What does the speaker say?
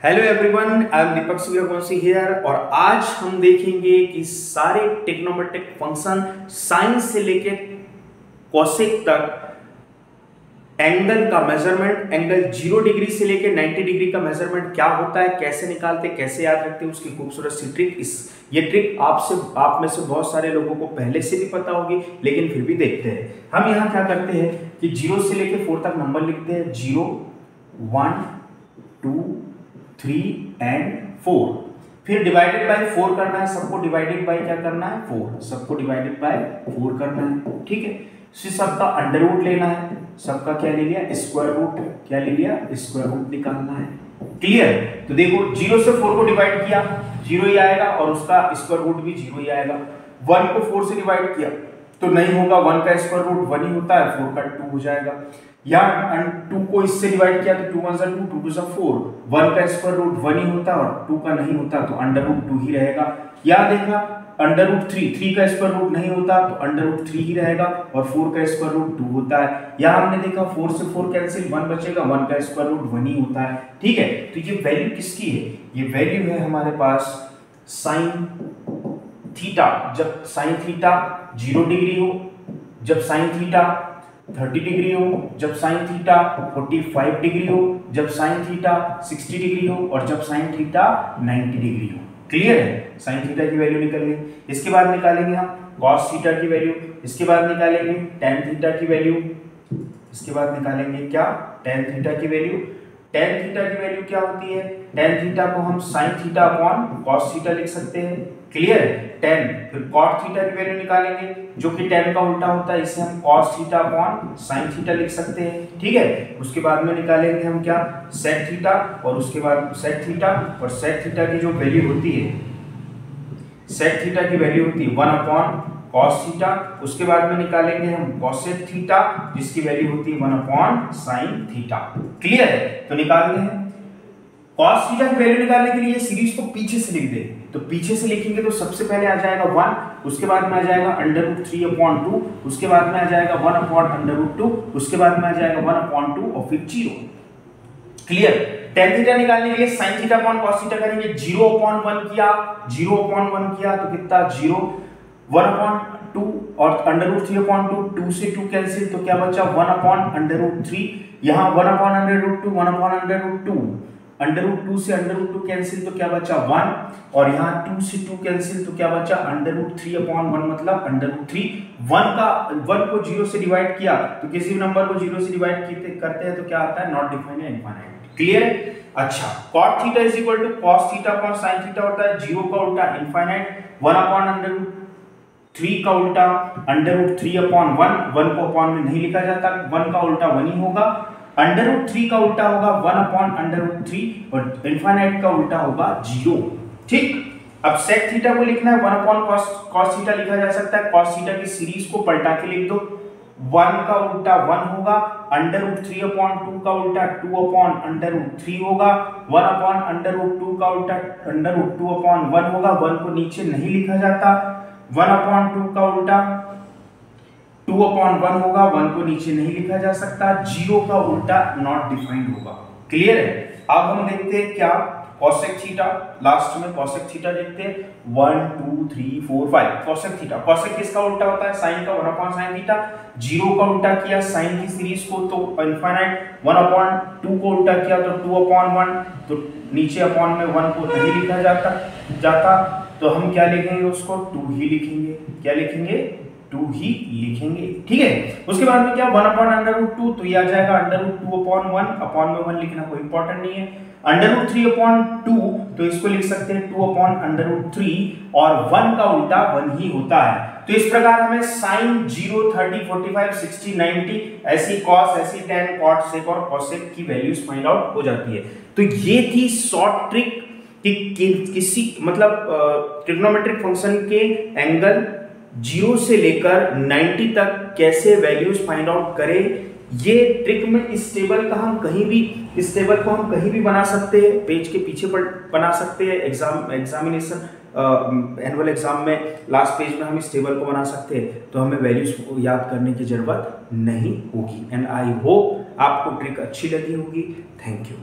Hello everyone, I am Deepak Suryavanshi here और आज हम देखेंगे कि सारे ट्रिग्नोमेट्रिक फंक्शन साइन से लेके कोसेक तक एंगल का मेजरमेंट, एंगल 0 डिग्री से लेके 90 डिग्री का मेजरमेंट क्या होता है, कैसे निकालते, कैसे याद रखते हैं, उसकी खूबसूरत सी ट्रिक। ये ट्रिक आप में से बहुत सारे लोगों को पहले से भी पता होगी, लेकिन फिर भी देखते हैं। हम यहाँ क्या करते हैं कि 0 से लेके 4 तक नंबर लिखते हैं, 0, 1, 2, 3 एंड 4। फिर डिवाइडेड बाय 4 करना है, सबको डिवाइडेड बाय क्या करना है, 4, सबको डिवाइडेड बाय 4 करना है, ठीक है। फिर सबका अंडर रूट लेना है, सबका क्या ले लिया, स्क्वायर रूट, क्या ले लिया, स्क्वायर रूट निकालना है। क्लियर? तो देखो 0 से 4 को डिवाइड किया, 0 ही आएगा और उसका स्क्वायर रूट भी 0 ही आएगा। 1 को 4 से डिवाइड किया तो नहीं होगा, 1 का स्क्वायर रूट 1 ही होता है, 4 का 2 हो जाएगा। यहाँ 2 को इससे डिवाइड किया तो 2 1 2, 2 2 4, 1 का स्क्वायर रूट 1 ही होता है और 2 का नहीं होता तो अंडर रूट 2 ही रहेगा। यहाँ देखा अंडर रूट 3 का स्क्वायर रूट नहीं होता तो अंडर रूट 3 ही रहेगा और 4 का स्क्वायर रूट 2 होता है। यहाँ हमने देखा 4 से 4 कैंसिल, 1 बचेगा, 1 का स्क्वायर रूट 1 ही होता है, ठीक है। तो ये वैल्यू किसकी है, ये वैल्यू है हमारे पास साइन थीटा। जब साइन थीटा 0 डिग्री हो, जब साइन थीटा 30 डिग्री हो, जब साइन थीटा 45 डिग्री हो, जब साइन थीटा 60 डिग्री हो और जब साइन थीटा 90 डिग्री हो। क्लियर है? साइन थीटा की वैल्यू निकल गई। इसके बाद निकालेंगे हम कॉस थीटा की वैल्यू, इसके बाद निकालेंगे टेन थीटा की वैल्यू, इसके बाद निकालेंगे क्या, टेन थीटा की वैल्यू। टेन थीटा की वैल्यू क्या होती है, टेन थीटा को हम sine theta upon cos theta लिख सकते हैं। क्लियर है? टेन, फिर कॉट थीटा की वैल्यू निकालेंगे जो कि टेन का उल्टा होता है, इसे हम cos theta upon sine theta लिख सकते हैं, ठीक है। उसके बाद में निकालेंगे हम क्या, सेक थीटा, और उसके बाद सेक थीटा, और सेक थीटा की जो वैल्यू होती है, सेक थीटा की वैल्यू होती है 1 अपॉन कॉस थीटा। उसके बाद में निकालेंगे हम कोसेक थीटा जिसकी वैल्यू होती है 1 अपॉन साइन थीटा। क्लियर है? तो निकालते हैं कॉस थीटा की वैल्यू निकालने के लिए सीरीज को पीछे से लिख दे। तो पीछे से लिखेंगे तो सबसे पहले आ जाएगा 1, उसके बाद में आ जाएगा अंडर रूट 3 अपॉन 2, उसके बाद में आ जाएगा 1 अपॉन अंडर रूट 2, उसके बाद में आ जाएगा 1 अपॉन 2 और फिर 0। क्लियर? टेन थीटा निकालने के लिए sine theta upon cos theta करेंगे, 0 अपॉन 1 किया, 0 अपॉन 1 किया तो कितना 0, 1 अपॉन 2 और अंडर रूट 3 अपॉन 2, 2 से 2 कैंसिल तो क्या बचा 1 अपॉन अंडर रूट 3, यहाँ 1 upon under root 2, 1 upon under root 2, under root 2 से अंडर रूट 2 कैंसिल तो क्या बचा 1, और यहाँ 2 से 2 कैंसिल तो क्या बचा अंडर रूट 3 अपॉन 1 मतलब अंडर रूट 3। 1 को 0 से डिवाइड किया तो किसी भी नंबर को 0 से डिवाइड करते हैं तो क्या आता है, नॉट डिफाइंड या इनफाइनाइट। क्लियर है? अच्छा, cot theta is equal to cos theta upon sin theta होता है 0 का उल्टा इनफाइनाइट, 1 अपॉन अंडर रूट 3 का उल्टा अंडर रूट 3 अपॉन 1, 1 को अपॉन में नहीं लिखा जाता, 1 का उल्टा 1 ही होगा, अंडर रूट 3 का उल्टा होगा 1 अपॉन अंडर रूट 3 और इनफाइनाइट का उल्टा होगा 0। ठीक, अब sec थीटा को लिखना है 1 अपॉन cos थीटा लिखा जा सकता है, cos थीटा की सीरीज को पलटा के लिख दो, 1 का उल्टा 1 होगा, अंडर रूट 3 अपॉन 2 का उल्टा 2 अपॉन अंडर रूट 3 होगा, 1 अपॉन अंडर रूट 2 का उल्टा अंडर रूट 2 अपॉन 1 होगा, 1 को नीचे नहीं लिखा जाता, 1 अपॉन 2 का उल्टा 2 अपॉन 1 होगा, 1 को नीचे नहीं लिखा जा सकता, 0 का उल्टा नॉट डिफाइंड होगा। क्लियर है? अब हम देखते हैं क्या, कोसेक थीटा, लास्ट में कोसेक थीटा देखते हैं, 1 2 3 4 5 कोसेक थीटा। कोसेक किसका उल्टा होता है, साइन का, 1 अपॉन साइन थीटा। 0 का उल्टा किया साइन की सीरीज को तो इनफाइनाइट, 1 अपॉन 2 को उल्टा किया तो 2 अपॉन 1, तो नीचे अपॉन में 1 को नहीं लिखा जाता तो हम क्या लिखेंगे, उसको 2 ही लिखेंगे। क्या लिखेंगे? 2 ही लिखेंगे, ठीक है। उसके बाद में क्या, 1 अपॉन अंडर रूट 2 तो ये आ जाएगा अंडर रूट 2 अपॉन 1, अपॉन में 1 लिखना कोई इंपॉर्टेंट नहीं है। अंडर रूट 3 अपॉन 2 तो इसको लिख सकते हैं 2 अपॉन अंडर रूट 3 और 1 का उल्टा 1 ही होता है। तो इस प्रकार हमें साइन 0 30 45 60 90 ऐसी कॉस, ऐसी टेन, कॉट, सेक और कोसेक की वैल्यूज फाइंड आउट हो जाती है। तो ये थी शॉर्ट ट्रिक कि किसी मतलब ट्रिग्नोमेट्रिक फंक्शन के एंगल 0 से लेकर 90 तक कैसे वैल्यूज फाइंड आउट करें। ये ट्रिक में इस टेबल का हम कहीं भी, इस टेबल को हम कहीं भी बना सकते हैं, पेज के पीछे पर बना सकते हैं, एग्जामिनेशन एनुअल एग्जाम में लास्ट पेज में हम इस टेबल को बना सकते हैं, तो हमें वैल्यूज को याद करने की जरूरत नहीं होगी। एंड आई होप आपको ट्रिक अच्छी लगी होगी। Thank you.